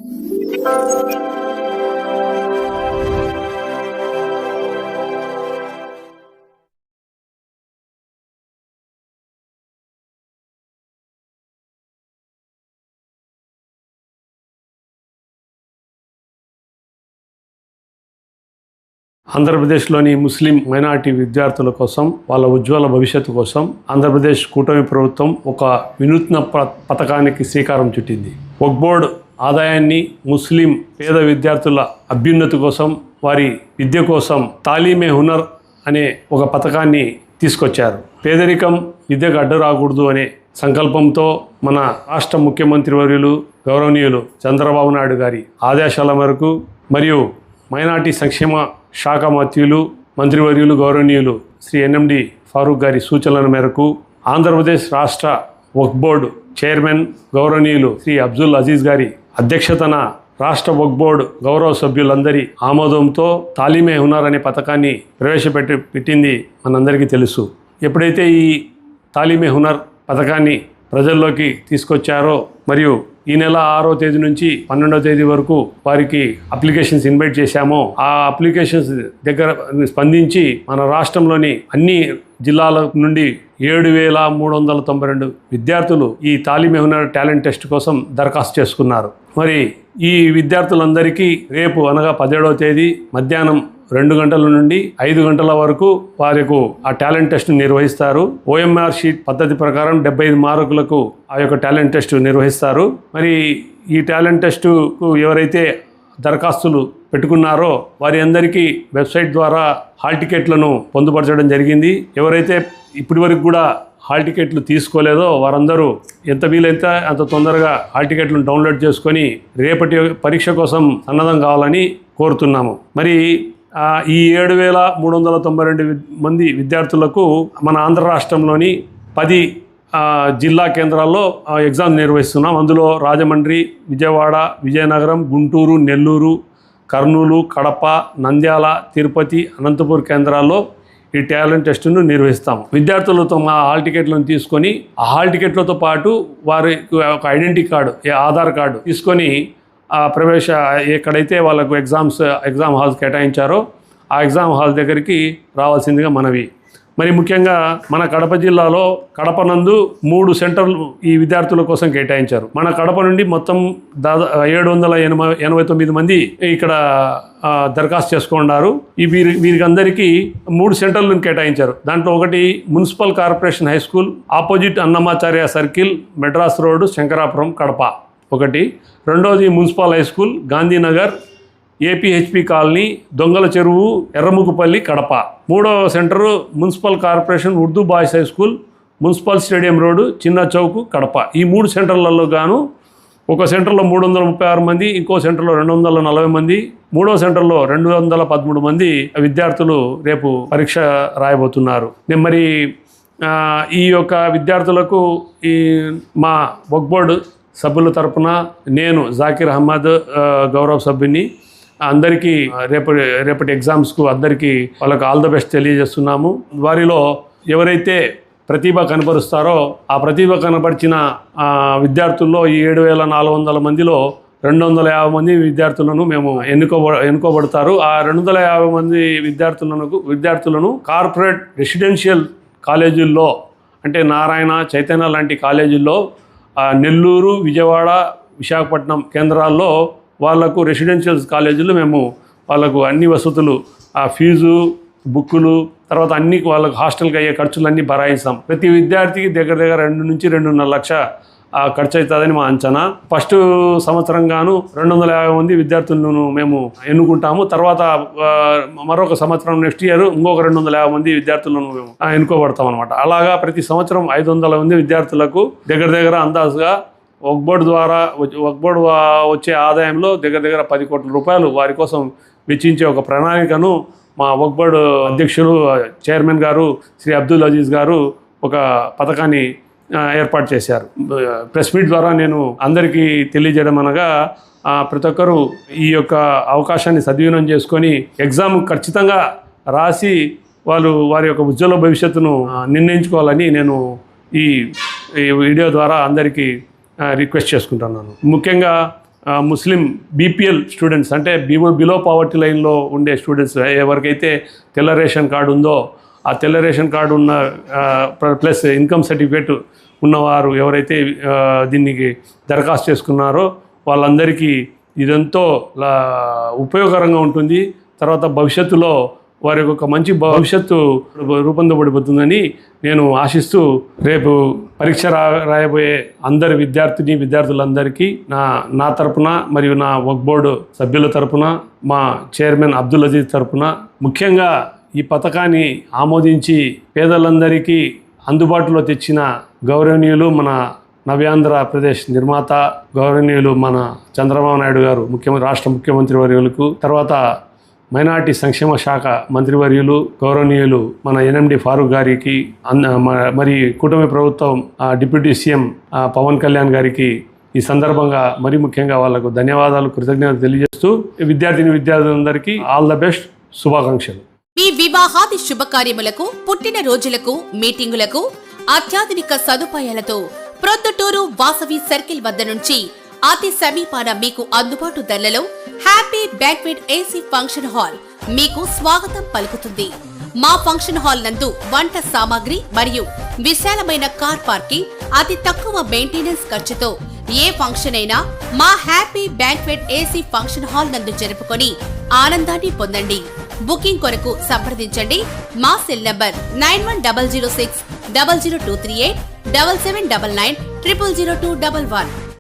ఆంధ్రప్రదేశ్లోని ముస్లిం మైనారిటీ విద్యార్థుల కోసం వాళ్ళ ఉజ్వల భవిష్యత్తు కోసం ఆంధ్రప్రదేశ్ కూటమి ప్రభుత్వం ఒక వినూత్న పథకానికి శ్రీకారం చుట్టింది. వక్ఫ్ బోర్డు ఆదాయాన్ని ముస్లిం పేద విద్యార్థుల అభ్యున్నతి కోసం, వారి విద్య కోసం తాలీమే హునర్ అనే ఒక పథకాన్ని తీసుకొచ్చారు. పేదరికం విద్యకు అడ్డు రాకూడదు అనే సంకల్పంతో మన రాష్ట్ర ముఖ్యమంత్రి వర్యులు గౌరవనీయులు చంద్రబాబు నాయుడు గారి ఆదేశాల మేరకు మరియు మైనారిటీ సంక్షేమ శాఖ మంత్రివర్యులు గౌరవనీయులు శ్రీ ఎన్ఎండి ఫారూక్ గారి సూచనల మేరకు ఆంధ్రప్రదేశ్ రాష్ట్ర వక్ఫ్ బోర్డు చైర్మన్ గౌరవనీయులు శ్రీ అబ్దుల్ అజీజ్ గారి అధ్యక్షతన రాష్ట్ర వక్ఫ్ బోర్డు గౌరవ సభ్యులందరి ఆమోదంతో తాలీమే హునర్ అనే పథకాన్ని పెట్టింది మనందరికీ తెలుసు. ఎప్పుడైతే ఈ తాలీమే హునర్ పథకాన్ని ప్రజల్లోకి తీసుకొచ్చారో మరియు ఈ నెల 6వ తేదీ నుంచి 12వ తేదీ వరకు వారికి అప్లికేషన్స్ ఇన్వైట్ చేశామో, ఆ అప్లికేషన్స్ దగ్గర స్పందించి మన రాష్ట్రంలోని అన్ని జిల్లాల నుండి 7,392 విద్యార్థులు ఈ తాలీమే హునర్ టాలెంట్ టెస్ట్ కోసం దరఖాస్తు చేసుకున్నారు. మరి ఈ విద్యార్థులందరికీ రేపు అనగా 17వ తేదీ మధ్యాహ్నం 2 గంటల నుండి 5 గంటల వరకు వారికి ఆ టాలెంట్ టెస్ట్ నిర్వహిస్తారు. ఓఎంఆర్ షీట్ పద్ధతి ప్రకారం 75 మార్కులకు ఆ యొక్క టాలెంట్ టెస్ట్ నిర్వహిస్తారు. మరి ఈ టాలెంట్ టెస్టుకు ఎవరైతే దరఖాస్తులు పెట్టుకున్నారో వారి అందరికీ వెబ్సైట్ ద్వారా హాల్ టికెట్లను పొందుపరచడం జరిగింది. ఎవరైతే ఇప్పటి వరకు కూడా హాల్ టికెట్లు తీసుకోలేదో వారందరూ ఎంత వీలైతే అంత తొందరగా హాల్ టికెట్లను డౌన్లోడ్ చేసుకొని రేపటి పరీక్ష కోసం సన్నద్ధం కావాలని కోరుతున్నాము. మరి ఈ 7,392 మంది విద్యార్థులకు మన ఆంధ్ర రాష్ట్రంలోని 10 జిల్లా కేంద్రాల్లో ఎగ్జామ్ నిర్వహిస్తున్నాం. అందులో రాజమండ్రి, విజయవాడ, విజయనగరం, గుంటూరు, నెల్లూరు, కర్నూలు, కడప, నంద్యాల, తిరుపతి, అనంతపూర్ కేంద్రాల్లో ఈ టాలెంట్ టెస్టును నిర్వహిస్తాము. విద్యార్థులతో మా హాల్ టికెట్లను తీసుకొని ఆ హాల్ టికెట్లతో పాటు వారికి ఒక ఐడెంటిటీ కార్డు, ఆధార్ కార్డు తీసుకొని ఎక్కడైతే వాళ్ళకు ఎగ్జామ్ హాల్స్ కేటాయించారో ఆ ఎగ్జామ్ హాల్ దగ్గరికి రావాల్సిందిగా మనవి. మరి ముఖ్యంగా మన కడప జిల్లాలో కడప నందు 3 సెంటర్లు ఈ విద్యార్థుల కోసం కేటాయించారు. మన కడప నుండి మొత్తం 789 మంది ఇక్కడ దరఖాస్తు చేసుకున్నారు. వీరికి అందరికీ 3 సెంటర్లను కేటాయించారు. దాంట్లో ఒకటి municipal corporation high school opposite Annamacharya circle, Madras road, Shankarapuram, Kadapa ఒకటి. రెండోది municipal high school Gandhinagar, APHP colony, Dongala Cheruvu, Erramukkapalli, Kadapa. మూడవ centre municipal corporation Urdu boys high school, municipal stadium road, Chinna Chowk, Kadapa. ఈ 3 సెంటర్లలో గాను ఒక సెంటర్లో 336 మంది, ఇంకో సెంటర్లో 240 మంది, మూడో సెంటర్లో 213 మంది విద్యార్థులు రేపు పరీక్ష రాయబోతున్నారు. మరి ఈ యొక్క విద్యార్థులకు మా వక్ఫ్ బోర్డు సభ్యుల తరపున నేను జాకీర్ అహ్మద్ గౌరవ సభ్యుని అందరికీ రేపటి ఎగ్జామ్స్కు అందరికీ వాళ్ళకు ఆల్ ద బెస్ట్ తెలియజేస్తున్నాము. వారిలో ఎవరైతే ప్రతిభ కనపరుస్తారో ఆ ప్రతిభ కనపరిచిన విద్యార్థుల్లో ఈ 7,400 మందిలో 250 మంది విద్యార్థులను మేము ఎన్నుకోబడతారు. ఆ 250 మంది విద్యార్థులను కార్పొరేట్ రెసిడెన్షియల్ కాలేజీల్లో అంటే నారాయణ, చైతన్య లాంటి కాలేజీల్లో నెల్లూరు, విజయవాడ, విశాఖపట్నం కేంద్రాల్లో వాళ్లకు రెసిడెన్షియల్ కాలేజీలు మేము వాళ్ళకు అన్ని వసతులు, ఫీజు, బుక్కులు, తర్వాత అన్ని వాళ్ళకు హాస్టల్కి అయ్యే ఖర్చులన్నీ భరాయిస్తాం. ప్రతి విద్యార్థికి దగ్గర 2 నుంచి 2.5 లక్ష ఖర్చు అవుతుందని మా అంచనా. ఫస్ట్ సంవత్సరం గాను 250 మంది విద్యార్థులను మేము ఎన్నుకుంటాము. తర్వాత మరొక సంవత్సరం నెక్స్ట్ ఇయర్ ఇంకొక 250 మంది విద్యార్థులను మేము ఎన్నుకోబడతాం అనమాట. అలాగా ప్రతి సంవత్సరం 500 మంది విద్యార్థులకు దగ్గర అందాజుగా వక్ఫ్ బోర్డు వచ్చే ఆదాయంలో దగ్గర 10 కోట్ల రూపాయలు వారి కోసం వెచ్చించే ఒక ప్రణాళికను మా వక్ఫ్ బోర్డు అధ్యక్షులు చైర్మన్ గారు శ్రీ అబ్దుల్ అజీజ్ గారు ఒక పథకాన్ని ఏర్పాటు చేశారు. ప్రెస్ మీట్ ద్వారా నేను అందరికీ తెలియజేయడం అనగా ప్రతి ఒక్కరూ ఈ యొక్క అవకాశాన్ని సద్వినియోగం చేసుకొని ఎగ్జామ్ ఖచ్చితంగా రాసి వారి యొక్క ఉజ్వల భవిష్యత్తును నిర్ణయించుకోవాలని నేను ఈ వీడియో ద్వారా అందరికీ రిక్వెస్ట్ చేసుకుంటున్నాను. ముఖ్యంగా ముస్లిం బీపీఎల్ స్టూడెంట్స్ అంటే బిలో పావర్టీ లైన్లో ఉండే స్టూడెంట్స్ ఎవరికైతే తెల్ల రేషన్ కార్డు ఉందో ఆ తెల్ల రేషన్ కార్డు ఉన్న ప్లస్ ఇన్కమ్ సర్టిఫికేట్ ఉన్నవారు ఎవరైతే దీనికి దరఖాస్తు చేసుకున్నారో వాళ్ళందరికీ ఇదెంతో ఉపయోగకరంగా ఉంటుంది. తర్వాత భవిష్యత్తులో వారి ఒక మంచి భవిష్యత్తు రూపొందబడిపోతుందని నేను ఆశిస్తూ రేపు పరీక్ష రాయబోయే అందరి విద్యార్థులందరికీ నా తరపున మరియు నా వక్ఫ్ బోర్డు సభ్యుల తరపున మా చైర్మన్ అబ్దుల్ అజీజ్ తరపున ముఖ్యంగా ఈ పథకాన్ని ఆమోదించి పేదలందరికీ అందుబాటులో తెచ్చిన గౌరవనీయులు మన నవ్యాంధ్రప్రదేశ్ నిర్మాత గౌరవనీయులు మన చంద్రబాబు నాయుడు గారు రాష్ట్ర ముఖ్యమంత్రి వర్యులకు, తర్వాత మైనార్టీ సంక్షేమ శాఖ మంత్రివర్యులు గౌరవనీయులు మన ఎన్ఎండి ఫారూక్ గారికి, మరి కూటమి ప్రభుత్వం డిప్యూటీ సీఎం పవన్ కళ్యాణ్ గారికి ఈ సందర్భంగా మరి ముఖ్యంగా వాళ్లకు ధన్యవాదాలు, కృతజ్ఞతలు తెలియజేస్తూ విద్యార్థులందరికీ ఆల్ ద బెస్ట్, శుభాకాంక్షలు. మీ వివాహాది శుభకార్యములకు, పుట్టిన రోజులకు, మీటింగులకు అత్యాధునిక సదుపాయాలతో ప్రొద్దుటూరు వాసవి సర్కిల్ వద్ద నుంచి అతి సమీపాన మీకు అందుబాటు ధరలలో happy banquet AC function hall మీకు స్వాగతం పలుకుతుంది. మా ఫంక్షన్ హాల్ నందు వంట సామాగ్రి మరియు విశాలమైన కార్ పార్కింగ్, అతి తక్కువ మెయింటెనెన్స్ ఖర్చుతో ఏ ఫంక్షన్ అయినా మా happy banquet AC function hall నందు జరుపుకొని ఆనందాన్ని పొందండి. బుకింగ్ కొరకు సంప్రదించండి. మా సెల్ నంబర్ 9100600238 7799 000211.